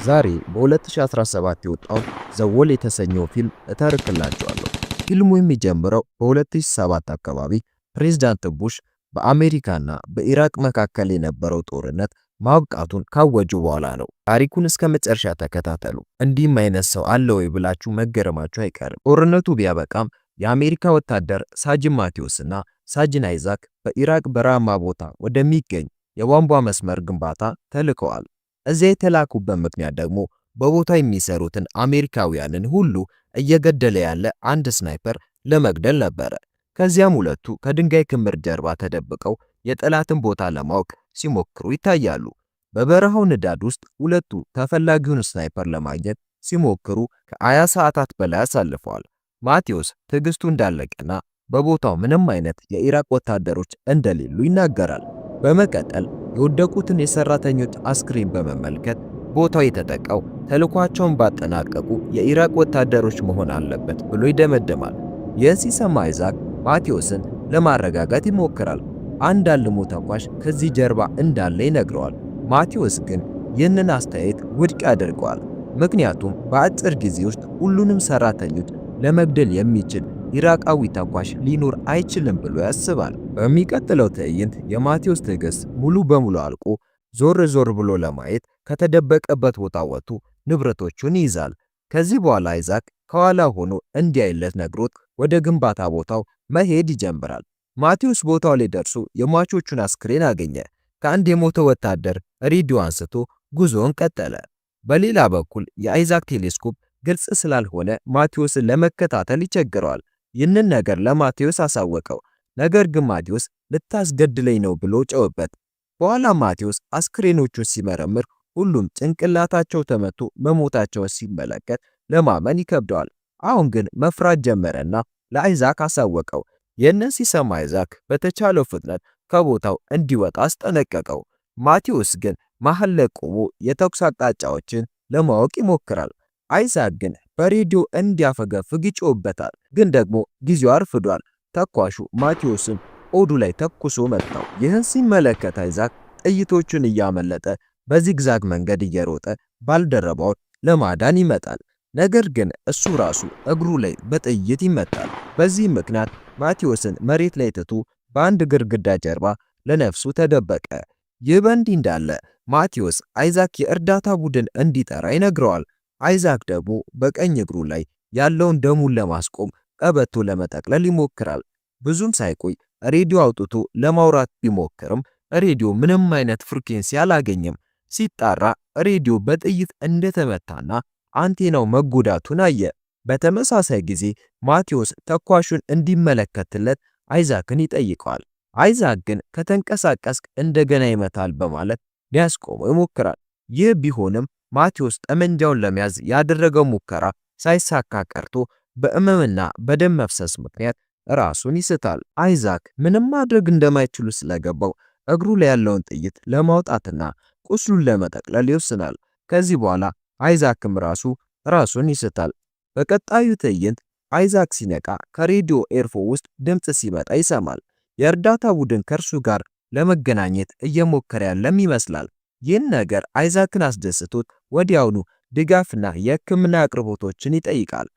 ዛሬ በ2017 የወጣውን ዘ ዎል የተሰኘው ፊልም እተርክላችኋለሁ። ፊልሙ የሚጀምረው በ2007 አካባቢ ፕሬዝዳንት ቡሽ በአሜሪካና በኢራቅ መካከል የነበረው ጦርነት ማብቃቱን ካወጁ በኋላ ነው። ታሪኩን እስከ መጨረሻ ተከታተሉ። እንዲህም አይነት ሰው አለ ወይ ብላችሁ መገረማችሁ አይቀርም። ጦርነቱ ቢያበቃም የአሜሪካ ወታደር ሳጅን ማቴዎስና ሳጅን አይዛክ በኢራቅ በረሃማ ቦታ ወደሚገኝ የቧንቧ መስመር ግንባታ ተልከዋል። እዚያ የተላኩበት ምክንያት ደግሞ በቦታው የሚሰሩትን አሜሪካውያንን ሁሉ እየገደለ ያለ አንድ ስናይፐር ለመግደል ነበረ። ከዚያም ሁለቱ ከድንጋይ ክምር ጀርባ ተደብቀው የጠላትን ቦታ ለማወቅ ሲሞክሩ ይታያሉ። በበረሃው ንዳድ ውስጥ ሁለቱ ተፈላጊውን ስናይፐር ለማግኘት ሲሞክሩ ከ20 ሰዓታት በላይ አሳልፈዋል። ማቴዎስ ትዕግስቱ እንዳለቀና በቦታው ምንም አይነት የኢራቅ ወታደሮች እንደሌሉ ይናገራል። በመቀጠል የወደቁትን የሰራተኞች አስክሬን በመመልከት ቦታው የተጠቃው ተልኳቸውን ባጠናቀቁ የኢራቅ ወታደሮች መሆን አለበት ብሎ ይደመደማል። ይህን ሲሰማ አይዛክ ማቴዎስን ለማረጋጋት ይሞክራል። አንድ አልሞ ተኳሽ ከዚህ ጀርባ እንዳለ ይነግረዋል። ማቴዎስ ግን ይህንን አስተያየት ውድቅ ያደርገዋል። ምክንያቱም በአጭር ጊዜ ውስጥ ሁሉንም ሰራተኞች ለመግደል የሚችል ኢራቃዊ ተኳሽ ሊኖር አይችልም ብሎ ያስባል። በሚቀጥለው ትዕይንት የማቴዎስ ትዕግስት ሙሉ በሙሉ አልቆ ዞር ብሎ ለማየት ከተደበቀበት ቦታ ወጥቶ ንብረቶቹን ይይዛል። ከዚህ በኋላ አይዛክ ከኋላ ሆኖ እንዲያይለት ነግሮት ወደ ግንባታ ቦታው መሄድ ይጀምራል። ማቴዎስ ቦታው ላይ ደርሶ የሟቾቹን አስክሬን አገኘ። ከአንድ የሞተ ወታደር ሬዲዮ አንስቶ ጉዞውን ቀጠለ። በሌላ በኩል የአይዛክ ቴሌስኮፕ ግልጽ ስላልሆነ ማቴዎስን ለመከታተል ይቸግረዋል። ይህንን ነገር ለማቴዎስ አሳወቀው። ነገር ግን ማቴዎስ ልታስገድለኝ ነው ብሎ ጨወበት። በኋላ ማቴዎስ አስክሬኖቹን ሲመረምር ሁሉም ጭንቅላታቸው ተመቶ መሞታቸውን ሲመለከት ለማመን ይከብደዋል። አሁን ግን መፍራት ጀመረና ለአይዛክ አሳወቀው። ይህንን ሲሰማ አይዛክ በተቻለው ፍጥነት ከቦታው እንዲወጣ አስጠነቀቀው። ማቴዎስ ግን መሃል ላይ ቆሞ የተኩስ አቅጣጫዎችን ለማወቅ ይሞክራል። አይዛክ ግን በሬዲዮ እንዲያፈገፍግ ይጮህበታል። ግን ደግሞ ጊዜው አርፍዷል። ተኳሹ ማቴዎስን ሆዱ ላይ ተኩሶ መታው። ይህን ሲመለከት አይዛክ ጥይቶቹን እያመለጠ በዚግዛግ መንገድ እየሮጠ ባልደረባውን ለማዳን ይመጣል። ነገር ግን እሱ ራሱ እግሩ ላይ በጥይት ይመታል። በዚህ ምክንያት ማቴዎስን መሬት ላይ ትቶ በአንድ ግድግዳ ጀርባ ለነፍሱ ተደበቀ። ይህ በእንዲህ እንዳለ ማቴዎስ አይዛክ የእርዳታ ቡድን እንዲጠራ ይነግረዋል። አይዛክ ደግሞ በቀኝ እግሩ ላይ ያለውን ደሙን ለማስቆም ቀበቶ ለመጠቅለል ይሞክራል። ብዙም ሳይቆይ ሬዲዮ አውጥቶ ለማውራት ቢሞክርም ሬዲዮ ምንም አይነት ፍሪኩዌንሲ አላገኘም። ሲጣራ ሬዲዮ በጥይት እንደተመታና አንቴናው መጎዳቱን አየ። በተመሳሳይ ጊዜ ማቴዎስ ተኳሹን እንዲመለከትለት አይዛክን ይጠይቀዋል። አይዛክ ግን ከተንቀሳቀስክ እንደገና ይመታል በማለት ሊያስቆመው ይሞክራል። ይህ ቢሆንም ማቴዎስ ጠመንጃውን ለመያዝ ያደረገው ሙከራ ሳይሳካ ቀርቶ በህመምና በደም መፍሰስ ምክንያት ራሱን ይስታል። አይዛክ ምንም ማድረግ እንደማይችሉ ስለገባው እግሩ ላይ ያለውን ጥይት ለማውጣትና ቁስሉን ለመጠቅለል ይወስናል። ከዚህ በኋላ አይዛክም ራሱን ይስታል። በቀጣዩ ትዕይንት አይዛክ ሲነቃ ከሬዲዮ ኤርፎ ውስጥ ድምጽ ሲመጣ ይሰማል። የእርዳታ ቡድን ከእርሱ ጋር ለመገናኘት እየሞከረ ያለም ይመስላል። ይህን ነገር አይዛክን አስደስቶት ወዲያውኑ ድጋፍና የህክምና አቅርቦቶችን ይጠይቃል።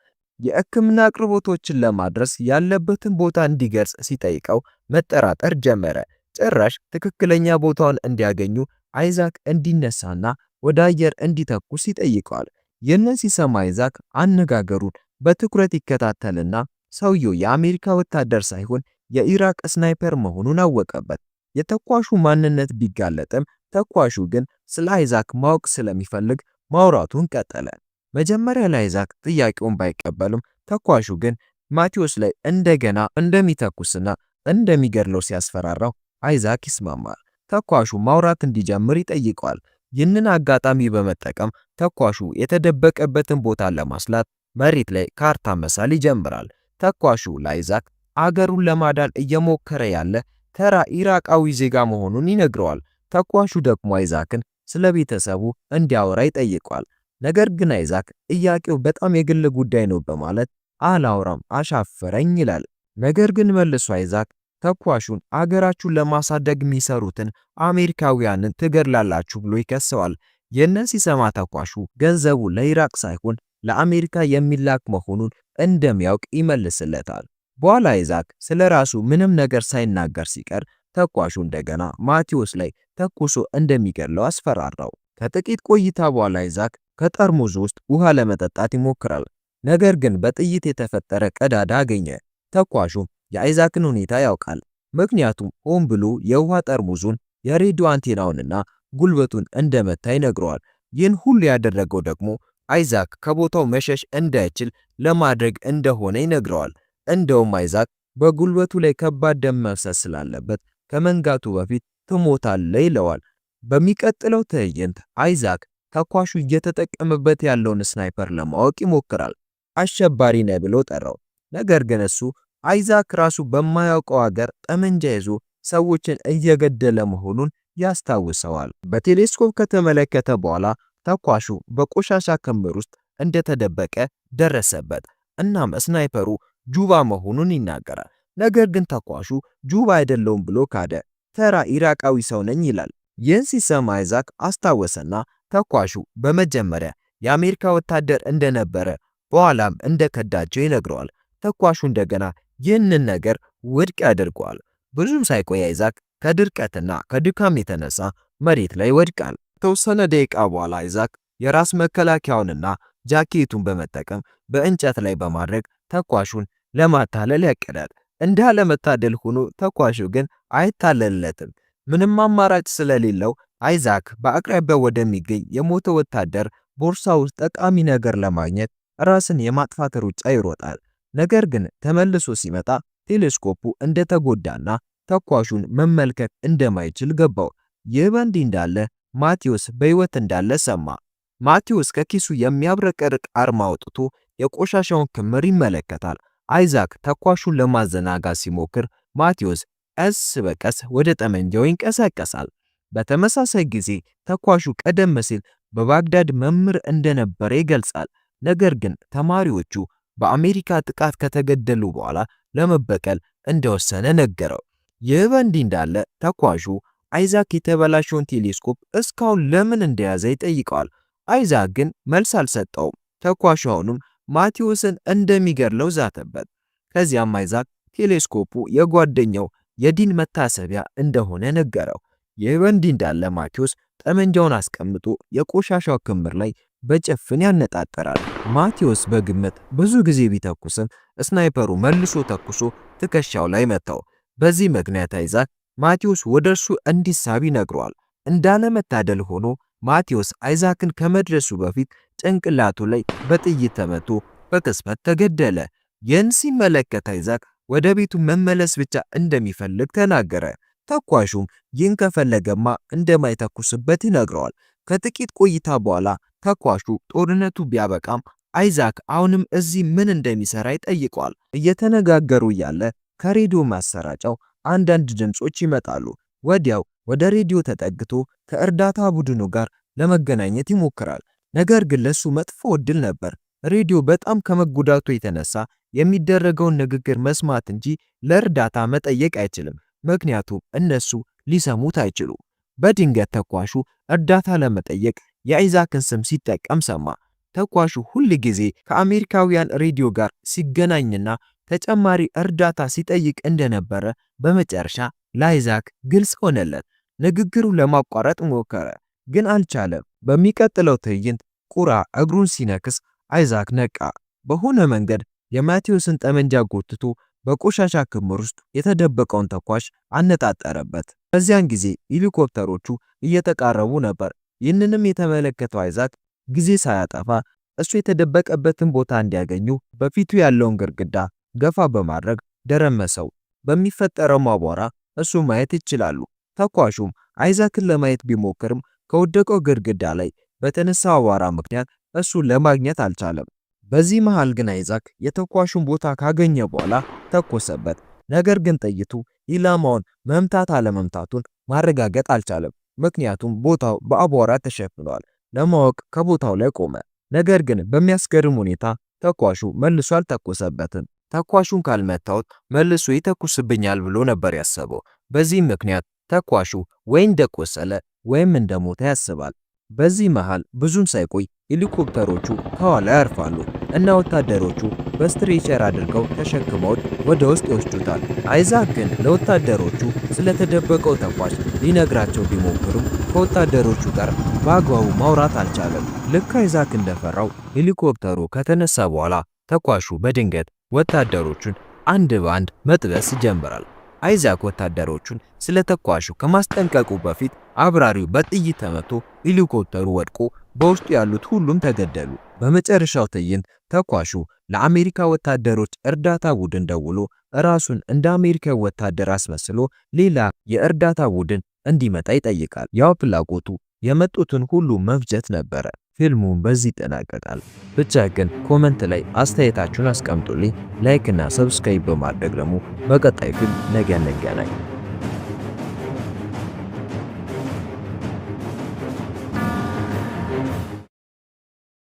የህክምና አቅርቦቶችን ለማድረስ ያለበትን ቦታ እንዲገልጽ ሲጠይቀው መጠራጠር ጀመረ። ጭራሽ ትክክለኛ ቦታውን እንዲያገኙ አይዛክ እንዲነሳና ወደ አየር እንዲተኩስ ይጠይቀዋል። ይህንን ሲሰማ አይዛክ አነጋገሩን በትኩረት ይከታተልና ሰውየው የአሜሪካ ወታደር ሳይሆን የኢራቅ ስናይፐር መሆኑን አወቀበት። የተኳሹ ማንነት ቢጋለጥም ተኳሹ ግን ስለ አይዛክ ማወቅ ስለሚፈልግ ማውራቱን ቀጠለ። መጀመሪያ ላይ አይዛክ ጥያቄውን ባይቀበልም ተኳሹ ግን ማቴዎስ ላይ እንደገና እንደሚተኩስና እንደሚገድለው ሲያስፈራራው አይዛክ ይስማማል። ተኳሹ ማውራት እንዲጀምር ይጠይቀዋል። ይህንን አጋጣሚ በመጠቀም ተኳሹ የተደበቀበትን ቦታ ለማስላት መሬት ላይ ካርታ መሳል ይጀምራል። ተኳሹ ለአይዛክ አገሩን ለማዳን እየሞከረ ያለ ተራ ኢራቃዊ ዜጋ መሆኑን ይነግረዋል። ተኳሹ ደግሞ አይዛክን ስለ ቤተሰቡ እንዲያወራ ይጠይቀዋል። ነገር ግን አይዛክ ጥያቄው በጣም የግል ጉዳይ ነው በማለት አላወራም አሻፈረኝ ይላል። ነገር ግን መልሶ አይዛክ ተኳሹን አገራችሁን ለማሳደግ የሚሰሩትን አሜሪካውያንን ትገድላላችሁ ብሎ ይከሰዋል። ይህንን ሲሰማ ተኳሹ ገንዘቡ ለኢራቅ ሳይሆን ለአሜሪካ የሚላክ መሆኑን እንደሚያውቅ ይመልስለታል። በኋላ አይዛክ ስለ ራሱ ምንም ነገር ሳይናገር ሲቀር ተኳሹ እንደገና ማቴዎስ ላይ ተኩሶ እንደሚገድለው አስፈራራው። ከጥቂት ቆይታ በኋላ አይዛክ ከጠርሙዝ ውስጥ ውሃ ለመጠጣት ይሞክራል። ነገር ግን በጥይት የተፈጠረ ቀዳዳ አገኘ። ተኳሹም የአይዛክን ሁኔታ ያውቃል። ምክንያቱም ሆን ብሎ የውሃ ጠርሙዙን የሬዲዮ አንቴናውንና ጉልበቱን እንደመታ ይነግረዋል። ይህን ሁሉ ያደረገው ደግሞ አይዛክ ከቦታው መሸሽ እንዳይችል ለማድረግ እንደሆነ ይነግረዋል። እንደውም አይዛክ በጉልበቱ ላይ ከባድ ደም መፍሰስ ስላለበት ከመንጋቱ በፊት ትሞታለህ ይለዋል። በሚቀጥለው ትዕይንት አይዛክ ተኳሹ እየተጠቀመበት ያለውን ስናይፐር ለማወቅ ይሞክራል። አሸባሪ ነህ ብሎ ጠራው። ነገር ግን እሱ አይዛክ ራሱ በማያውቀው ሀገር ጠመንጃ ይዞ ሰዎችን እየገደለ መሆኑን ያስታውሰዋል። በቴሌስኮፕ ከተመለከተ በኋላ ተኳሹ በቆሻሻ ክምር ውስጥ እንደተደበቀ ደረሰበት። እናም ስናይፐሩ ጁባ መሆኑን ይናገራል። ነገር ግን ተኳሹ ጁባ አይደለውም ብሎ ካደ። ተራ ኢራቃዊ ሰው ነኝ ይላል። ይህን ሲሰማ አይዛክ አስታወሰና ተኳሹ በመጀመሪያ የአሜሪካ ወታደር እንደነበረ በኋላም እንደከዳቸው ይነግረዋል። ተኳሹ እንደገና ይህንን ነገር ውድቅ ያደርገዋል። ብዙም ሳይቆይ አይዛክ ከድርቀትና ከድካም የተነሳ መሬት ላይ ይወድቃል። ከተወሰነ ደቂቃ በኋላ አይዛክ የራስ መከላከያውንና ጃኬቱን በመጠቀም በእንጨት ላይ በማድረግ ተኳሹን ለማታለል ያቀዳል። እንዳለመታደል ሆኖ ተኳሹ ግን አይታለልለትም። ምንም አማራጭ ስለሌለው አይዛክ በአቅራቢያው ወደሚገኝ የሞተ ወታደር ቦርሳ ውስጥ ጠቃሚ ነገር ለማግኘት ራስን የማጥፋት ሩጫ ይሮጣል። ነገር ግን ተመልሶ ሲመጣ ቴሌስኮፑ እንደተጎዳና ተኳሹን መመልከት እንደማይችል ገባው። ይህ በእንዲህ እንዳለ ማቴዎስ በሕይወት እንዳለ ሰማ። ማቴዎስ ከኪሱ የሚያብረቀርቅ አርማ አውጥቶ የቆሻሻውን ክምር ይመለከታል። አይዛክ ተኳሹን ለማዘናጋት ሲሞክር ማቴዎስ ቀስ በቀስ ወደ ጠመንጃው ይንቀሳቀሳል። በተመሳሳይ ጊዜ ተኳሹ ቀደም ሲል በባግዳድ መምህር እንደነበረ ይገልጻል። ነገር ግን ተማሪዎቹ በአሜሪካ ጥቃት ከተገደሉ በኋላ ለመበቀል እንደወሰነ ነገረው። ይህ በእንዲህ እንዳለ ተኳሹ አይዛክ የተበላሸውን ቴሌስኮፕ እስካሁን ለምን እንደያዘ ይጠይቀዋል። አይዛክ ግን መልስ አልሰጠውም። ተኳሹ አሁንም ማቴዎስን እንደሚገድለው ዛተበት። ከዚያም አይዛክ ቴሌስኮፑ የጓደኛው የዲን መታሰቢያ እንደሆነ ነገረው። ይህ በእንዲህ እንዳለ ማቴዎስ ጠመንጃውን አስቀምጦ የቆሻሻው ክምር ላይ በጭፍን ያነጣጠራል። ማቴዎስ በግምት ብዙ ጊዜ ቢተኩስም ስናይፐሩ መልሶ ተኩሶ ትከሻው ላይ መታው። በዚህ ምክንያት አይዛክ ማቴዎስ ወደ እርሱ እንዲሳብ ይነግረዋል። እንዳለመታደል ሆኖ ማቴዎስ አይዛክን ከመድረሱ በፊት ጭንቅላቱ ላይ በጥይት ተመቶ በቅጽበት ተገደለ። ይህን ሲመለከት አይዛክ ወደ ቤቱ መመለስ ብቻ እንደሚፈልግ ተናገረ። ተኳሹም ይህን ከፈለገማ እንደማይተኩስበት ይነግረዋል። ከጥቂት ቆይታ በኋላ ተኳሹ ጦርነቱ ቢያበቃም አይዛክ አሁንም እዚህ ምን እንደሚሰራ ይጠይቀዋል። እየተነጋገሩ እያለ ከሬዲዮ ማሰራጫው አንዳንድ ድምጾች ይመጣሉ። ወዲያው ወደ ሬዲዮ ተጠግቶ ከእርዳታ ቡድኑ ጋር ለመገናኘት ይሞክራል። ነገር ግን ለሱ መጥፎ ዕድል ነበር። ሬዲዮ በጣም ከመጎዳቱ የተነሳ የሚደረገውን ንግግር መስማት እንጂ ለእርዳታ መጠየቅ አይችልም። ምክንያቱም እነሱ ሊሰሙት አይችሉም። በድንገት ተኳሹ እርዳታ ለመጠየቅ የአይዛክን ስም ሲጠቀም ሰማ። ተኳሹ ሁል ጊዜ ከአሜሪካውያን ሬዲዮ ጋር ሲገናኝና ተጨማሪ እርዳታ ሲጠይቅ እንደነበረ በመጨረሻ ለአይዛክ ግልጽ ሆነለት። ንግግሩን ለማቋረጥ ሞከረ፣ ግን አልቻለም። በሚቀጥለው ትዕይንት ቁራ እግሩን ሲነክስ አይዛክ ነቃ። በሆነ መንገድ የማቴዎስን ጠመንጃ ጎትቶ በቆሻሻ ክምር ውስጥ የተደበቀውን ተኳሽ አነጣጠረበት። በዚያን ጊዜ ሄሊኮፕተሮቹ እየተቃረቡ ነበር። ይህንንም የተመለከተው አይዛክ ጊዜ ሳያጠፋ እሱ የተደበቀበትን ቦታ እንዲያገኙ በፊቱ ያለውን ግድግዳ ገፋ በማድረግ ደረመሰው። በሚፈጠረው አቧራ እሱ ማየት ይችላሉ። ተኳሹም አይዛክን ለማየት ቢሞክርም ከወደቀው ግድግዳ ላይ በተነሳው አቧራ ምክንያት እሱን ለማግኘት አልቻለም። በዚህ መሃል ግን አይዛክ የተኳሹን ቦታ ካገኘ በኋላ ተኮሰበት። ነገር ግን ጥይቱ ኢላማውን መምታት አለመምታቱን ማረጋገጥ አልቻለም። ምክንያቱም ቦታው በአቧራ ተሸፍኗል። ለማወቅ ከቦታው ላይ ቆመ። ነገር ግን በሚያስገርም ሁኔታ ተኳሹ መልሶ አልተኮሰበትም። ተኳሹን ካልመታውት መልሶ ይተኩስብኛል ብሎ ነበር ያሰበው። በዚህ ምክንያት ተኳሹ ወይ እንደቆሰለ ወይም እንደሞተ ያስባል። በዚህ መሃል ብዙም ሳይቆይ ሄሊኮፕተሮቹ ከኋላ ያርፋሉ እና ወታደሮቹ በስትሬቸር አድርገው ተሸክመውት ወደ ውስጥ ይወስዱታል። አይዛክ ግን ለወታደሮቹ ስለተደበቀው ተኳሽ ሊነግራቸው ቢሞክርም ከወታደሮቹ ጋር በአግባቡ ማውራት አልቻለም። ልክ አይዛክ እንደፈራው ሄሊኮፕተሩ ከተነሳ በኋላ ተኳሹ በድንገት ወታደሮቹን አንድ በአንድ መጥበስ ይጀምራል። አይዛክ ወታደሮቹን ስለተኳሹ ከማስጠንቀቁ በፊት አብራሪው በጥይት ተመቶ ሄሊኮፕተሩ ወድቆ በውስጡ ያሉት ሁሉም ተገደሉ። በመጨረሻው ትዕይንት ተኳሹ ለአሜሪካ ወታደሮች እርዳታ ቡድን ደውሎ ራሱን እንደ አሜሪካ ወታደር አስመስሎ ሌላ የእርዳታ ቡድን እንዲመጣ ይጠይቃል። ያው ፍላጎቱ የመጡትን ሁሉ መፍጀት ነበረ። ፊልሙን በዚህ ይጠናቀቃል። ብቻ ግን ኮመንት ላይ አስተያየታችሁን አስቀምጡልኝ። ላይክ እና ሰብስክራይብ በማድረግ ደግሞ በቀጣይ ፊልም ነገ እንገናኝ።